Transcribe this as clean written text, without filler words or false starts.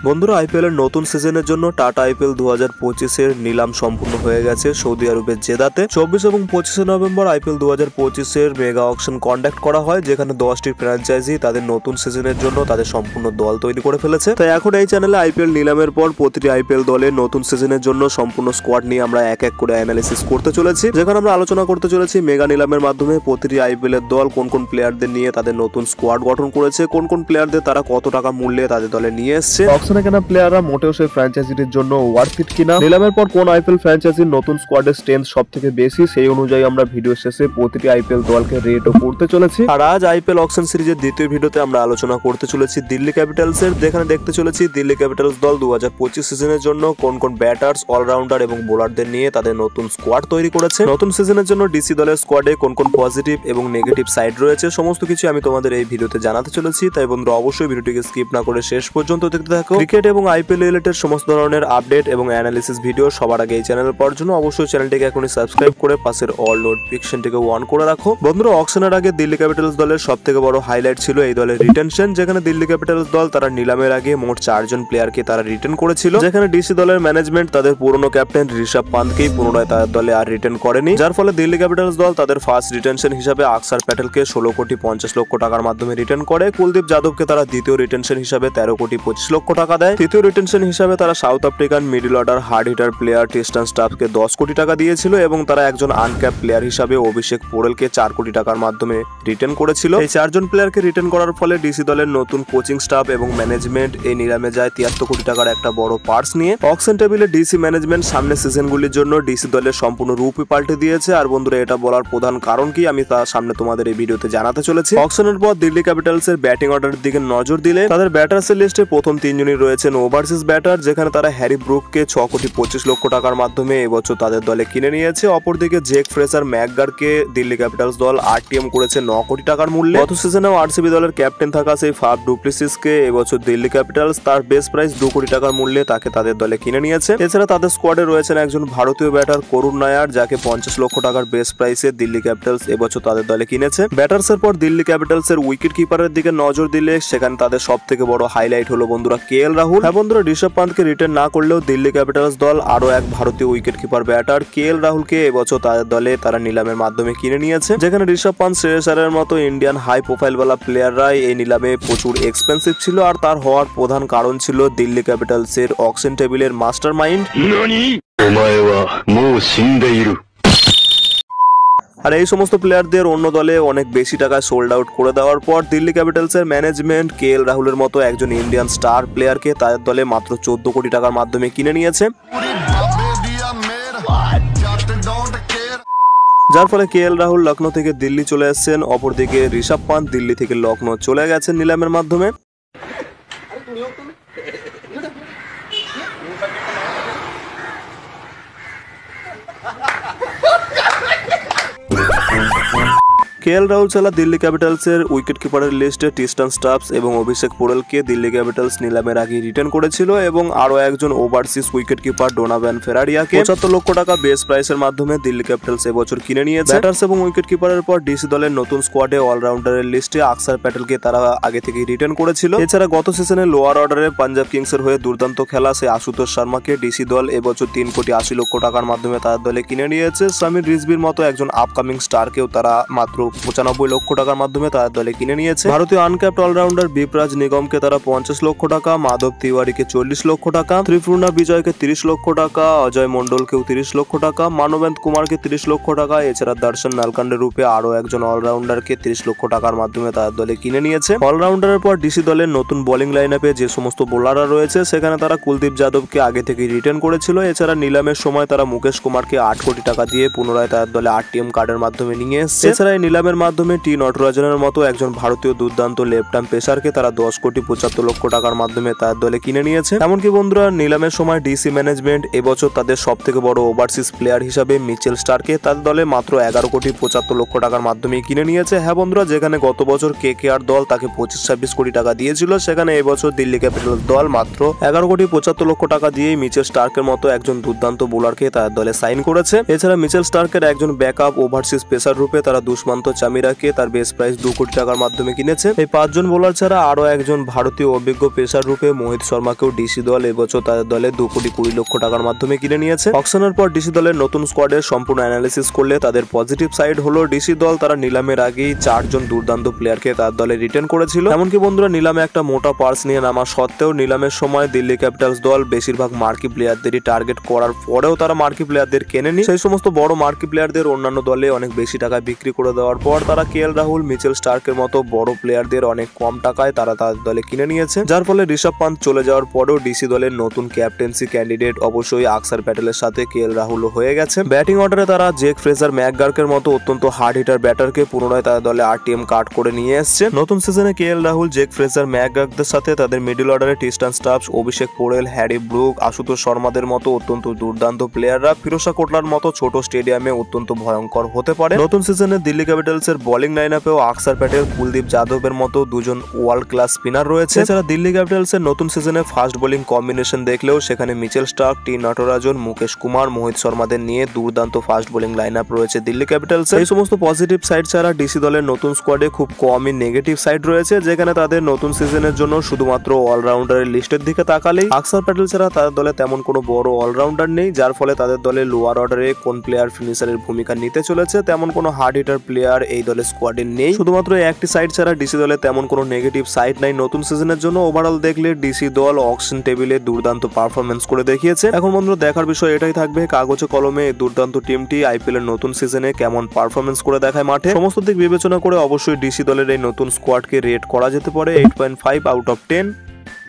বন্ধুরা আইপিএল এর নতুন সিজনের জন্য টাটা আইপিএল 2025 এর নিলাম সম্পূর্ণ হয়ে গেছে সৌদি আরবের জেদাতে। 24 এবং 25 নভেম্বর আইপিএল 2025 এর মেগা অকশন কন্ডাক্ট করা হয়, যেখানে 10টি ফ্র্যাঞ্চাইজি তাদের নতুন সিজনের জন্য তাদের সম্পূর্ণ দল তৈরি করে ফেলেছে। তাই এখন এই চ্যানেলে আইপিএল নিলামের পর প্রতিটি আইপিএল দলের নতুন সিজনের জন্য সম্পূর্ণ স্কোয়াড নিয়ে আমরা এক এক করে অ্যানালিসিস করতে চলেছি, যেখানে আমরা আলোচনা করতে চলেছি মেগা নিলামের মাধ্যমে প্রতিটি আইপিএল এর দল কোন কোন প্লেয়ারদের নিয়ে তাদের নতুন স্কোয়াড গঠন করেছে, কোন কোন প্লেয়ারদের তারা কত টাকা মূল্যে তাদের দলে নিয়ে এসছে, অকশনে কেনা প্লেয়াররা মোটেও সেই ফ্র্যাঞ্চাইজিটির জন্য ওয়ার্থ ইট কিনা, নিলামের পর কোন আইপিএল ফ্র্যাঞ্চাইজির নতুন স্কোয়াডের স্ট্রেংথ সবথেকে বেশি, সেই অনুযায়ী আমরা ভিডিও শেষে প্রতিটি আইপিএল দলকে রেটও করতে চলেছি। আর আজ আইপিএল অকশন সিরিজের দ্বিতীয় ভিডিওতে আমরা আলোচনা করতে চলেছি দিল্লি ক্যাপিটালস এর, যেখানে দেখতে চলেছি দিল্লি ক্যাপিটালস দল 2025 সিজনের জন্য কোন কোন ব্যাটার্স, অলরাউন্ডার এবং বোলারদের নিয়ে তাদের নতুন স্কোয়াড তৈরি করেছে। নতুন সিজনের জন্য ডিসি দলের স্কোয়াডে কোন কোন পজিটিভ এবং নেগেটিভ সাইড রয়েছে, সমস্ত কিছু আমি তোমাদের এই ভিডিওতে জানাতে চলেছি। তাই বন্ধুরা অবশ্যই ভিডিওটিকে স্কিপ না করে শেষ পর্যন্ত দেখতে থাকো। ক্রিকেট এবং আইপিএল রিলেটেড সমস্ত ধরনের আপডেট এবং অ্যানালিসিস ভিডিও সবার আগে এই চ্যানেলে পাওয়ার জন্য অবশ্যই চ্যানেলটিকে এখনই সাবস্ক্রাইব করে পাশের অল নোটিফিকেশনটিকে অন করে রাখো। বন্ধুরা অকশনের আগে দিল্লি ক্যাপিটালস দলের সবথেকে বড় হাইলাইট ছিল এই দলের রিটেনশন, যেখানে দিল্লি ক্যাপিটালস দল তারা নিলামের আগে মোট 4 জন প্লেয়ারকে তারা রিটেন করেছিল, যেখানে ডিসি দলের ম্যানেজমেন্ট তাদের পুরনো ক্যাপ্টেন ঋষভ পান্তকেই পুনরায় তাদের দলে আর রিটেন করেনি, যার ফলে দিল্লি ক্যাপিটালস দল তাদের ফার্স্ট রিটেনশন হিসাবে আকসার প্যাটেলকে 16 কোটি 50 লক্ষ টাকার মাধ্যমে রিটেন করে। কুলদীপ যাদবকে তারা দ্বিতীয় রিটেনশন হিসাবে 13 কোটি 25 লক্ষ টাকা দেয়। তৃতীয় রিটেনশন হিসাবে তারা South African middle order hard hitter player Tristan স্টাফকে 10 কোটি টাকা দিয়েছিল এবং তারা একজন আনক্যাপ প্লেয়ার হিসাবে অভিষেক পোরেলকে 4 কোটি টাকার মাধ্যমে রিটেন করেছিল। এই 4 জন প্লেয়ারকে রিটেন করার ফলে ডিসি দলের নতুন কোচিং স্টাফ এবং ম্যানেজমেন্ট এই নিলামে যায় 73 কোটি টাকার একটা বড় পার্স নিয়ে। অকশন টেবিলে ডিসি ম্যানেজমেন্ট সামনের সিজনগুলির জন্য ডিসি দলের সম্পূর্ণ রূপই পাল্টে দিয়েছে। আর বন্ধুরা এটা বলার প্রধান কারণ কি আমি তার সামনে তোমাদের এই ভিডিওতে জানাতে চলেছি। অকশনের পর দিল্লি ক্যাপিটালস এর ব্যাটিং অর্ডারের দিকে নজর দিলে তাদের ব্যাটার্সের লিস্টে প্রথম 3 জনই রয়েছেন ওভারসিজ ব্যাটার, যেখানে তারা হ্যারি ব্রুককে 6 কোটি 25 লক্ষ টাকার মাধ্যমে এবছর তাদের দলে কিনে নিয়েছে। অপরদিকে জেক ফ্রেজার ম্যাকগারকে দিল্লি ক্যাপিটালস দল আরটিএম করেছে 9 কোটি টাকার মূল্যে। গত সিজনেও আরসিবি দলের ক্যাপ্টেন থাকা সেই ফাফ ডুপ্লেসিসকে এবছর দিল্লি ক্যাপিটালস তার বেস্ট প্রাইস 2 কোটি টাকার মূল্যে তাকে তাদের দলে কিনে নিয়েছে। এছাড়া তাদের স্কোয়াডে রয়েছেন একজন ভারতীয় ব্যাটার করুণ নায়ার, যাকে 50 লক্ষ টাকার বেস্ট প্রাইসে দিল্লি ক্যাপিটালস এবছর তাদের দলে কিনেছে। ব্যাটার্সের পর দিল্লি ক্যাপিটালস এর উইকেট কিপারের দিকে নজর দিলে সেখানে তাদের সব থেকে বড় হাইলাইট হলো বন্ধুরা কেএল রাহুল। হ্যাঁ বন্ধুরা, ঋষভ পান্তকে রিটার্ন না করলেও দিল্লি ক্যাপিটালস দল আরো এক ভারতীয় উইকেট কিপার ব্যাটার কেএল রাহুলকে এবছর তাদের দলে তারা নিলামের মাধ্যমে কিনে নিয়েছে, যেখানে ঋষভ পান্ত, শ্রেয়স আয়ারের মতো ইন্ডিয়ান হাই প্রোফাইল ওয়ালা প্লেয়াররাই এই নিলামে প্রচুর এক্সপেন্সিভ ছিল। আর তার হওয়ার প্রধান কারণ ছিল দিল্লি ক্যাপিটালস এর অকশন টেবিলের মাস্টার মাইন্ড। আর এই সমস্ত প্লেয়ারদের অন্য দলে অনেক বেশি টাকায় সোল্ড আউট করে দেওয়ার পর দিল্লি ক্যাপিটালস এর ম্যানেজমেন্ট কেএল রাহুলের মতো একজন ইন্ডিয়ান স্টার প্লেয়ারকে তাদের দলে মাত্র 14 কোটি টাকার মাধ্যমে কিনে নিয়েছে, যার ফলে কেএল রাহুল লখনৌ থেকে দিল্লি চলে আসছেন। অপরদিকে ঋষভ পান্ত দিল্লি থেকে লখনৌ চলে গেছেন নিলামের মাধ্যমে। কেএল রাহুল ছাড়া দিল্লি ক্যাপিটালস এর উইকেট কিপারের লিস্টে টেস্টান স্টাফস এবং অভিষেক পোরেলকে দিল্লি ক্যাপিটালস নিলামের আগে রিটার্ন করেছিল এবং আরো একজন ওভারসিজ উইকেট কিপার ডোনাভান ফেরারিয়াকে 75 লক্ষ টাকা বেস্ট প্রাইসের মাধ্যমে দিল্লি ক্যাপিটালস এবছর কিনে নিয়েছে। ব্যাটার্স এবং উইকেট কিপারের পর ডিসি দলের নতুন স্কোয়াডে অলরাউন্ডারের লিস্টে আকসার প্যাটেলকে তারা আগে থেকে রিটার্ন করেছিল। এছাড়া গত সিজনে লোয়ার অর্ডারে পাঞ্জাব কিংস এর হয়ে দুর্দান্ত খেলা সেই আশুতোষ শর্মাকে ডিসি দল এবছর 3 কোটি 80 লক্ষ টাকার মাধ্যমে তাদের দলে কিনে নিয়েছে। সামির রিজভির মতো একজন আপকামিং স্টারকেও তারা মাত্র 95 লক্ষ টাকার মাধ্যমে তাদের দলে কিনে নিয়েছে। ভারতীয় আনক্যাপ্ট অলরাউন্ডার বিপরাজ নিগমকে তারা 50 লক্ষ টাকা, মাধব তিওয়ারিকে 40 লক্ষ টাকা, ত্রিপুর্ণা বিজয়কে 30 লক্ষ টাকা, অজয় মন্ডলকেও 30 লক্ষ টাকা, মানবেন্দ্র কুমারকে 30 লক্ষ টাকা, এছাড়া দর্শন নালকান্ডের রূপে আরো একজন অলরাউন্ডারকে 30 লক্ষ টাকার মাধ্যমে তাদের দলে কিনে নিয়েছে। অলরাউন্ডারের পর ডিসি দলের নতুন বোলিং লাইন আপে যে সমস্ত বোলাররা রয়েছে সেখানে তারা কুলদীপ যাদবকে আগে থেকে রিটার্ন করেছিল। এছাড়া নিলামের সময় তারা মুকেশ কুমারকে 8 কোটি টাকা দিয়ে পুনরায় তাদের দলে আরটিএম কার্ডের মাধ্যমে নিয়ে এসেছে। এছাড়া এই নিলামের মাধ্যমে টি নটরাজনের মতো একজন ভারতীয় দুর্দান্ত লেফট আর্ম পেসারকে তারা 10 কোটি 75 লক্ষ টাকার মাধ্যমে তার দলে কিনে নিয়েছে। এমনকি বন্ধুরা নিলামের সময় ডিসি ম্যানেজমেন্ট এবছর তাদের সব থেকে বড় ওভারসিজ প্লেয়ার হিসাবে মিচেল স্টারকে তাদের দলে মাত্র 11 কোটি 75 লক্ষ টাকার মাধ্যমে কিনে নিয়েছে। হ্যাঁ বন্ধুরা, যেখানে গত বছর কেকেআর দল তাকে 25-26 কোটি টাকা দিয়েছিল, সেখানে এবছর দিল্লি ক্যাপিটালস দল মাত্র 11 কোটি 75 লক্ষ টাকা দিয়ে মিচেল স্টার্কের মতো একজন দুর্দান্ত বোলারকে তাদের দলে সাইন করেছে। এছাড়া মিচেল স্টার্কের একজন ব্যাকআপ ওভারসিজ পেসার রূপে তারা দুষ্মন্ত চামিরাকে তার বেস প্রাইস 2 কোটি টাকার মাধ্যমে কিনেছে। এই 5 জন বোলার ছাড়া আরো একজন ভারতীয় অভিজ্ঞ পেসার রূপে মোহিত শর্মাকেও ডিসি দল এবছর তাদের দলে 2 কোটি 20 লক্ষ টাকার মাধ্যমে কিনে নিয়েছে। অকশনের পর ডিসি দলের নতুন স্কোয়াডের সম্পূর্ণ অ্যানালিসিস করলে তাদের পজিটিভ সাইড হলো ডিসি দল তারা নিলামের আগেই 4 জন দুর্দান্ত প্লেয়ারকে তার দলে রিটেন করেছিল। এমনকি বন্ধুরা নিলামে একটা মোটা পার্স নিয়ে নামা সত্ত্বেও নিলামের সময় দিল্লি ক্যাপিটালস দল বেশিরভাগ মার্কি প্লেয়ারদেরই টার্গেট করার পরেও তারা মার্কি প্লেয়ারদের কেনেনি। সেই সমস্ত বড় মার্কি প্লেয়ারদের অন্যান্য দলে অনেক বেশি টাকায় বিক্রি করে দেওয়ার পর তারা কেএল রাহুল, মিচেল স্টার্কের মতো বড় প্লেয়ারদের অনেক কম টাকায় তারা তাদের দলে কিনে নিয়েছে, যার ফলে ঋষভ পান্ত চলে যাওয়ার পরেও ডিসি দলের নতুন ক্যাপ্টেন্সি ক্যান্ডিডেট অবশ্যই আকসার প্যাটেলের সাথে কেএল রাহুলও হয়ে গেছে। ব্যাটিং অর্ডারে তারা জেক ফ্রেজার ম্যাকগার্কের মতো অত্যন্ত হার্ড হিটার ব্যাটারকে পুনরায় তাদের দলে আরটিএম কাট করে নিয়ে এসছে। নতুন সিজনে কেএল রাহুল, জেক ফ্রেজার ম্যাকগার্কদের সাথে তাদের মিডল অর্ডারে টিস্টান স্টাফস, অভিষেক পোরেল, হ্যারি ব্রুক, আশুতোষ শর্মাদের মতো অত্যন্ত দুর্দান্ত প্লেয়াররা ফিরোজা কোটলার মতো ছোট স্টেডিয়ামে অত্যন্ত ভয়ঙ্কর হতে পারে। নতুন সিজনে দিল্লি ক্যাপিটালসের বোলিং লাইন আপেও আকসার প্যাটেল, কুলদীপ যাদবের মতো দুজন ওয়ার্ল্ড ক্লাস স্পিনার রয়েছে। এছাড়া দিল্লি ক্যাপিটালসের নতুন সিজনে ফাস্ট বোলিং কম্বিনেশন দেখলেও সেখানে মিচেল স্টার্ক, টি নটরাজন, মুকেশ কুমার, মোহিত শর্মাদের নিয়ে দুর্দান্ত ফাস্ট বোলিং লাইন আপ রয়েছে দিল্লি ক্যাপিটালসে। এই সমস্ত পজিটিভ সাইড ছাড়া ডিসি দলের নতুন স্কোয়াডে খুব কমই নেগেটিভ সাইড রয়েছে, যেখানে তাদের নতুন সিজনের জন্য শুধুমাত্র অলরাউন্ডারের লিস্টের দিকে তাকালেই আকসার প্যাটেল ছাড়া তাদের দলে তেমন কোনো বড় অলরাউন্ডার নেই, যার ফলে তাদের দলে লোয়ার অর্ডারে কোন প্লেয়ার ফিনিশারের ভূমিকা নিতে চলেছে তেমন কোনো হার্ড হিটার প্লেয়ার এই দলের স্কোয়াডে নেই। শুধুমাত্র একটি সাইড ছাড়া ডিসি দলে তেমন কোনো নেগেটিভ সাইড নাই নতুন সিজনের জন্য। ওভারঅল দেখলে ডিসি দল অকশন টেবিলে দুর্দান্ত পারফরমেন্স করে দেখিয়েছে। এখন বন্ধুরা দেখার বিষয় এটাই থাকবে কাগজে কলমে এই দুর্দান্ত টিমটি আইপিএল এর নতুন সিজনে কেমন পারফরমেন্স করে দেখায় মাঠে। সমস্ত দিক বিবেচনা করে অবশ্যই ডিসি দলের এই নতুন স্কোয়াডকে রেট করা যেতে পারে 8.5 আউট অফ 10।